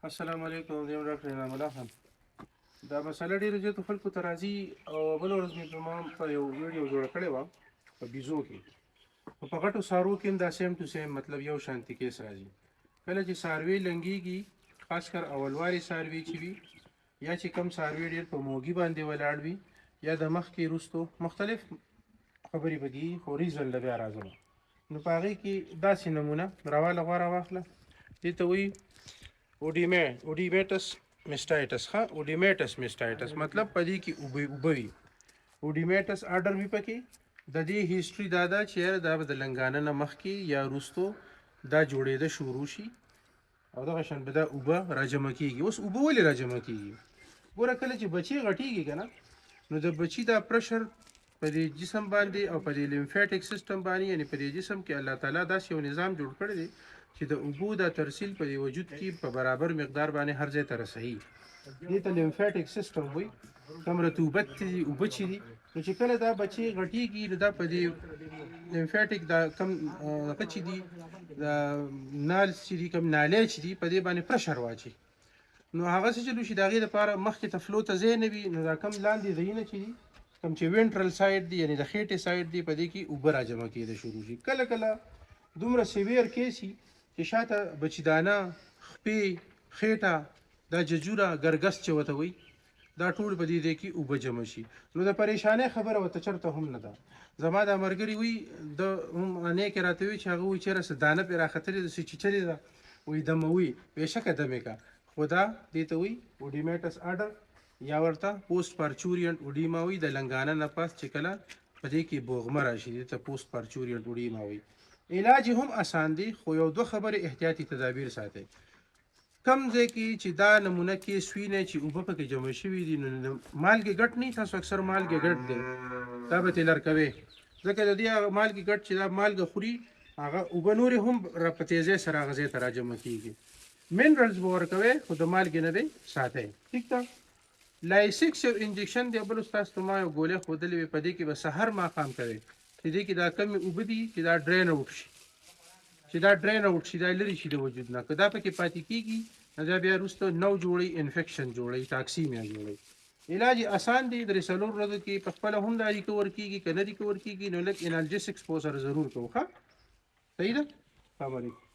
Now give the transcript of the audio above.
السلام علیکم زه یم ډاکټر انعام الله خان. دا مسله ډېرو زیاتو خلکو ته راځي او بله ورځ مې په ما په یو ویډیو جوړه کړې وه په بیزو کې. خو په غټو څاروو کې هم دا سیم ټو سیم مطلب یو شانتي کیس راځي. کله چې څاروي لنګېږي، خاص کر اولوارې څاروي چې وي یا چې کم څاروي ډېر په موږي باندې ولاړ وي یا د مخکې وروستو مختلف خبرې به دي، خو ریزن له بیا راځم. نو په هغې کې داسې نمونه راواله غوره واخله. دې ته وایي اوډیمیټس میسټایټس. ښه، اوډیمیټس میسټایټس مطلب په دې کې اوبه وي. اوډیمیټس آرډر وي پکې. د دې هیسټري دا ده چې یاره دا به د لنګانه نه مخکې یا وروستو دا جوړېده شروع شي او دغه شان به دا اوبه راجمع کېږي. اوس اوبه ولې راجمع کېږي؟ ګوره کله چې بچی غټېږي که نه، نو د بچي دا پرشر په دې جسم باندې او په دې لیمفیټک سیستم باندې، یعنې په دې جسم کې الله تعالی داسې یو نظام جوړ کړی دی چې د اوبو دا ترسیل په دې وجود کې په برابر مقدار باندې هر ځای ته رسوي. دې ته لیمفیټک سیستم وایي. کم رطوبت دي اوبه چې دي، نو چې کله دا بچی غټېږي نو دا په دې لیمفیټک دا کم هغه چې دي دا نال چې دي کم نالۍ چې دي په دې باندې پرشر واچي. نو هغه څه چې لوشي د هغې دپاره مخکې ته فلو ته ځای نه وي، نو دا کم لاندې ځایونه چې دي کم چې وینټرل سایډ دی یعنې د خېټې سایډ دی په دې کې اوبه راجمع کېده شروع شي. کله کله دومره سیویر کیس وي چې شاته بچیدانه، خپې، خېټه، دا ججوره ګرګس چې ورته وایي، دا ټول په دې کې اوبه جمع شي. نو د پریشانۍ خبره ورته چېرته هم نه ده. زما دا ملګري وایي د هم انې کې راته وایي چې هغه وایي چېرې څه دانه پرې راختلې ده، څه چیچلې ده، وایي دموي. بېشکه دمې کا، خو دا دې ته وایي اوډیمیټس آرډر یا ورته پوسټ پارچورینټ اوډیما وایي. د لنګانه نه پس چې کله په دې کې بوغمه راشي دې ته پوسټ پارچورینټ اوډیما وایي. علاج هم اسان دی، خو یو دوه خبرې احتیاطي تدابیر ساتئ. کم ځای کې چې دا نمونه کیس وي نه چې اوبه پکې جمع شوي دي، نو مالګې ګټ نه، تاسو اکثر مالګې ګټ دی دا به ترې لر کوئ، ځکه د دې هغه مالګې ګټ چې دا مالګه خوري هغه اوبه نورې هم په تیزۍ سره هغه ځای ته راجمع کېږي. منرلز به ورکوئ خو د مالګې نه دی ساتئ. ټیک ده. لایسکس یو انجکشن دی، بل استاد ته ما یو ګولۍ ښودلې وې، په دې کې به سحر ماښام کوئ چې دې کې دا کمې اوبه دي چې دا ډرین اوټ شي، چې دا ډرین اوټ شي، دا لرې شي د وجود نه. که دا پکې پاتې کېږي نو دا بیا وروسته نو جوړوي، انفیکشن جوړوي، ټاکسیمیا جوړوي. علاج یې اسان دی، درې څلور ورځو کې په خپله هم دا ریکور کېږي. که نه ریکور کېږي نو لږ انالجسکس په ورسره ضرور کوو. ښه، صحیح ده. السلام علیکم.